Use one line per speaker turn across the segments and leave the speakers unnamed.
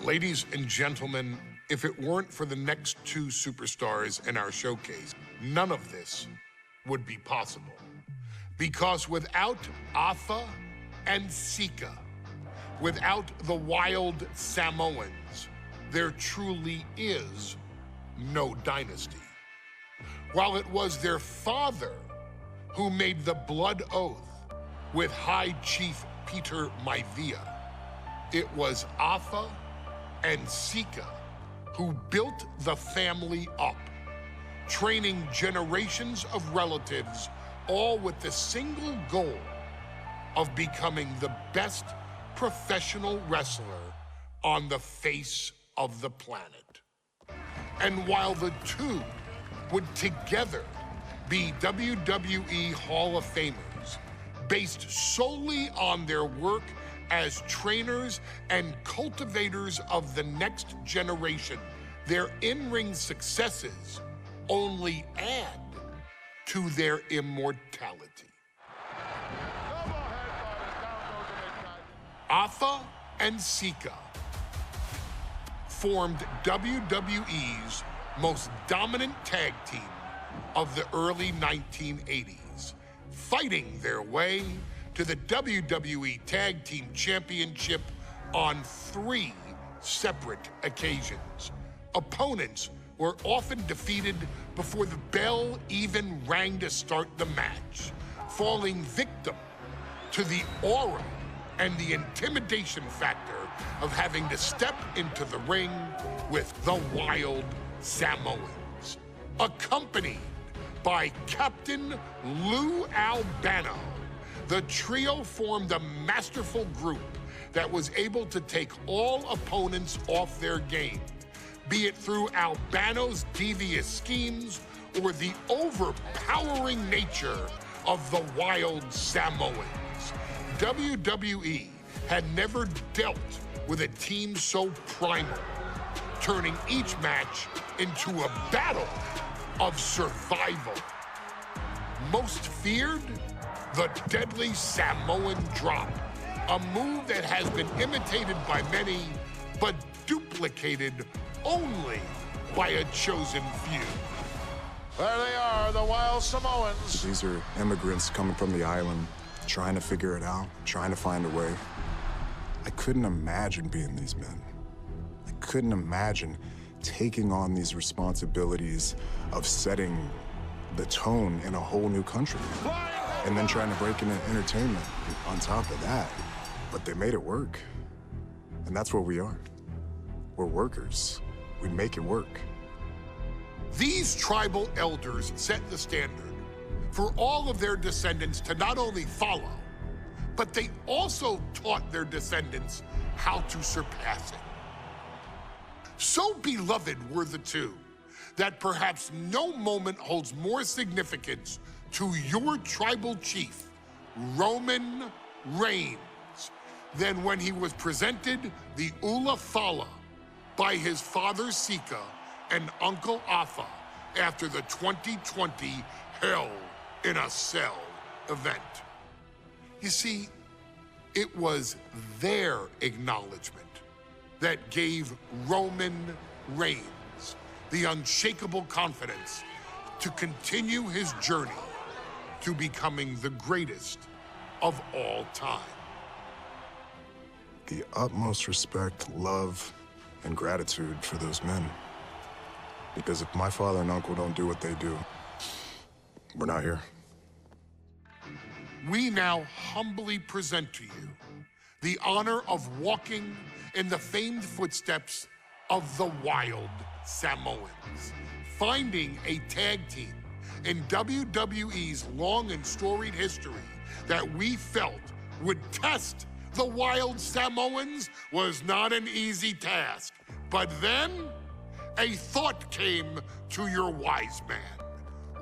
Ladies and gentlemen, if it weren't for the next two superstars in our showcase, none of this would be possible. Because without Afa and Sika, without the wild Samoans, there truly is no dynasty. While it was their father who made the blood oath with High Chief Peter Maivia, it was Afa and Sika who built the family up, training generations of relatives, all with the single goal of becoming the best professional wrestler on the face of the planet. And while the two would together be WWE Hall of Famers, based solely on their work as trainers and cultivators of the next generation, their in-ring successes only add to their immortality. Afa and Sika formed WWE's most dominant tag team of the early 1980s, fighting their way to the WWE Tag Team Championship on 3 separate occasions. Opponents were often defeated before the bell even rang to start the match, falling victim to the aura and the intimidation factor of having to step into the ring with the wild Samoans, accompanied by Captain Lou Albano. The trio formed a masterful group that was able to take all opponents off their game, be it through Albano's devious schemes or the overpowering nature of the wild Samoans. WWE had never dealt with a team so primal, turning each match into a battle of survival. Most feared, the deadly Samoan drop, a move that has been imitated by many, but duplicated only by a chosen few.
There they are, the wild Samoans.
These are immigrants coming from the island, trying to figure it out, trying to find a way. I couldn't imagine being these men. I couldn't imagine taking on these responsibilities of setting the tone in a whole new country. And then trying to break into entertainment on top of that. But they made it work. And that's what we are. We're workers. We make it work.
These tribal elders set the standard for all of their descendants to not only follow, but they also taught their descendants how to surpass it. So beloved were the two that perhaps no moment holds more significance to your tribal chief, Roman Reigns, than when he was presented the Ula Fala by his father Sika and Uncle Afa after the 2020 Hell in a Cell event. You see, it was their acknowledgement that gave Roman Reigns the unshakable confidence to continue his journey to becoming the greatest of all time.
The utmost respect, love, and gratitude for those men. Because if my father and uncle don't do what they do, we're not here.
We now humbly present to you the honor of walking in the famed footsteps of the wild Samoans, finding a tag team in WWE's long and storied history that we felt would test the wild Samoans was not an easy task. But then a thought came to your wise man.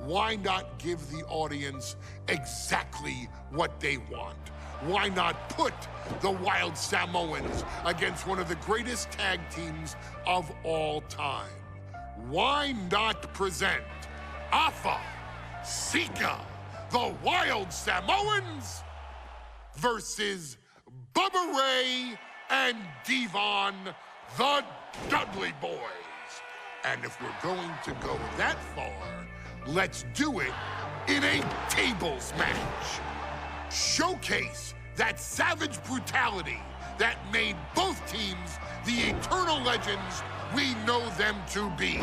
Why not give the audience exactly what they want? Why not put the wild Samoans against one of the greatest tag teams of all time? Why not present Afa, Sika, the wild Samoans versus Bubba Ray and Devon the Dudley Boyz. And if we're going to go that far, let's do it in a tables match. Showcase that savage brutality that made both teams the eternal legends we know them to be.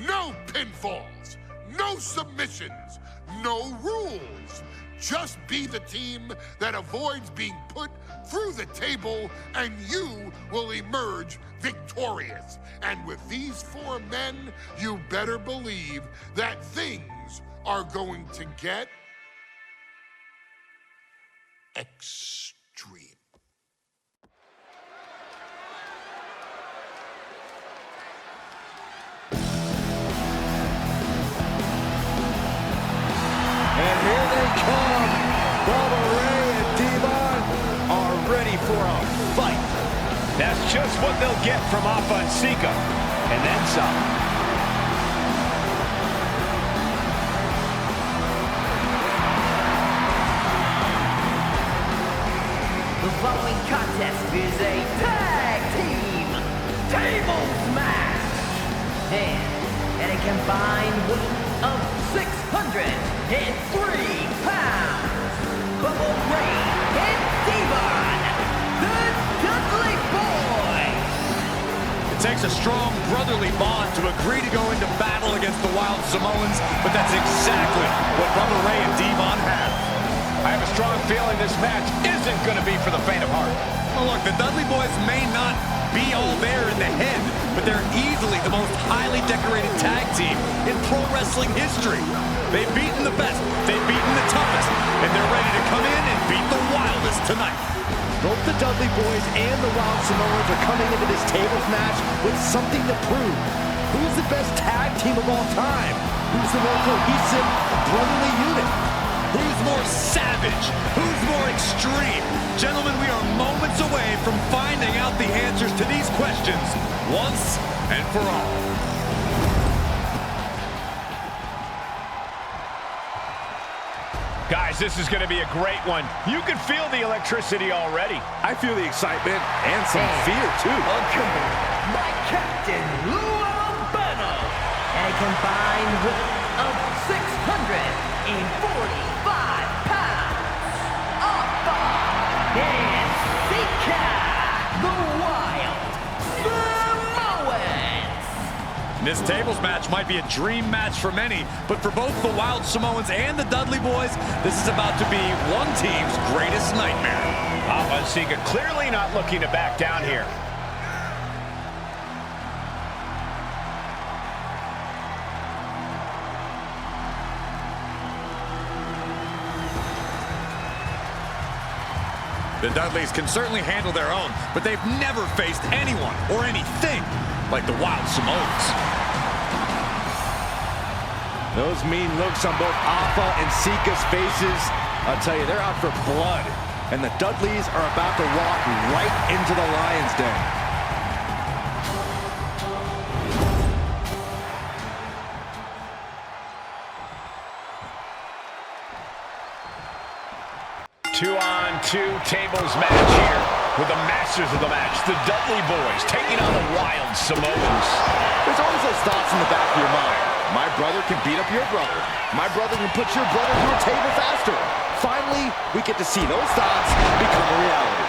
No pinfalls, no submissions, no rules. Just be the team that avoids being put through the table, and you will emerge victorious. And with these 4 men, you better believe that things are going to get extreme.
And here they come. Ray and Devon are ready for a fight.
That's just what they'll get from Alpha and Sika, and then some.
The following contest is a tag team tables match. And a combined weight of 603 pounds. Bubba Ray and Devon, the Dudley Boyz.
It takes a strong brotherly bond to agree to go into battle against the Wild Samoans, but that's exactly what Bubba Ray and Devon have.
I have a strong feeling this match isn't going to be for the faint of heart.
Well, look, the Dudley Boyz may not be all there in the head, but they're easily the most highly decorated tag team in pro wrestling history. They've beaten the best, they've beaten the toughest, and they're ready to come in and beat the wildest tonight.
Both the Dudley Boyz and the Wild Samoans are coming into this tables match with something to prove. Who's the best tag team of all time? Who's the more cohesive, brotherly unit?
Who's more savage? Who's more extreme? Gentlemen, we are moments away from finding out the answers to these questions once and for all.
Guys, this is going to be a great one. You can feel the electricity already.
I feel the excitement and some fear, too.
Accompanied by Captain Lou Albano. And a combined weight of 645 pounds. Alpha and Sika, the Wild Samoans.
This tables match might be a dream match for many, but for both the Wild Samoans and the Dudley Boyz, this is about to be one team's greatest nightmare.
Alpha and Sika clearly not looking to back down here.
The Dudleys can certainly handle their own, but they've never faced anyone or anything like the Wild Samoans.
Those mean looks on both Alpha and Sika's faces. I'll tell you, they're out for blood. And the Dudleys are about to walk right into the lion's den.
Two-on-two tables match here with the masters of the match, the Dudley Boyz, taking on the Wild Samoans.
There's always those thoughts in the back of your mind. My brother can beat up your brother. My brother can put your brother through a table faster. Finally, we get to see those thoughts become a reality.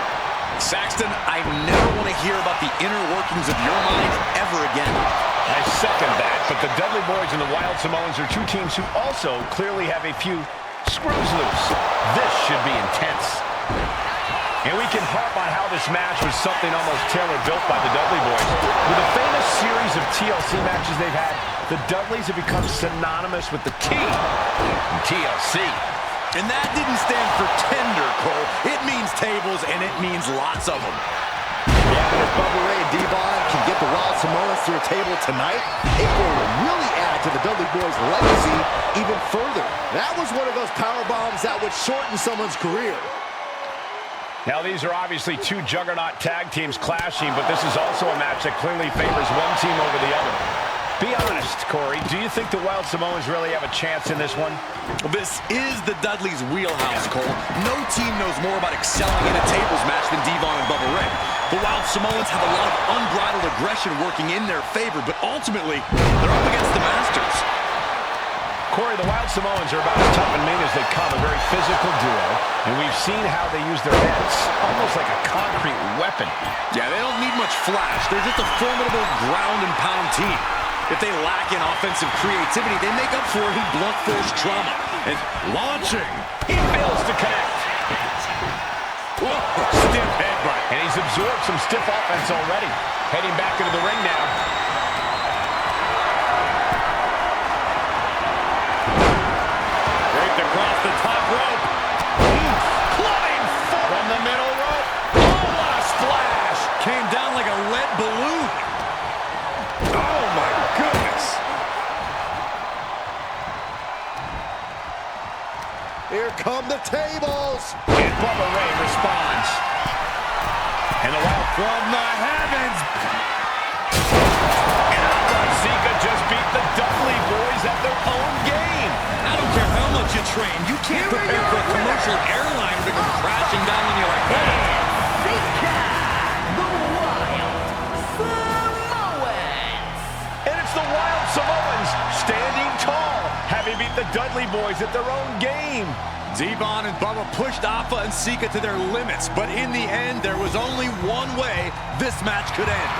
Saxton, I never want to hear about the inner workings of your mind ever again.
I second that, but the Dudley Boyz and the Wild Samoans are two teams who also clearly have a few screws loose. This should be intense. And we can harp on how this match was something almost tailor-built by the Dudley Boyz. With a famous series of TLC matches they've had, the Dudleys have become synonymous with the T in TLC.
And that didn't stand for tender, Cole. It means tables, and it means lots of them.
Yeah, if Bubba Ray and Devon can get the Wild Samoans through a table tonight, it will really add to the Dudley Boyz' legacy even further. That was one of those power bombs that would shorten someone's career.
Now, these are obviously two juggernaut tag teams clashing, but this is also a match that clearly favors one team over the other. Be honest, Corey. Do you think the Wild Samoans really have a chance in this one?
Well, this is the Dudley's wheelhouse, Cole. No team knows more about excelling in a tables match than Devon and Bubba Ray. The Wild Samoans have a lot of unbridled aggression working in their favor, but ultimately, they're up against the Masters.
Corey, the Wild Samoans are about as tough and mean as they come, a very physical duo, and we've seen how they use their heads, almost like a concrete weapon.
Yeah, they don't need much flash. They're just a formidable ground and pound team. If they lack in offensive creativity, they make up for it in blunt force trauma. And launching.
He fails to connect.
Whoa, stiff headbutt.
And he's absorbed some stiff offense already. Heading back into the ring now.
Draped across the top rope.
Clubbing from the middle rope. Oh, what a splash.
Came down like a lead balloon.
Oh, my goodness.
Here come the tables.
And Bubba Ray responds. And the Wild
From the heavens.
and Zika just beat the Dudley Boyz at their own game.
I don't care how much you train. You can't prepare for a commercial airliner to come crashing down on you like that.
And it's the Wild Samoans standing tall, having beat the Dudley Boyz at their own game.
Devon and Bubba pushed Alpha and Sika to their limits, but in the end, there was only one way this match could end.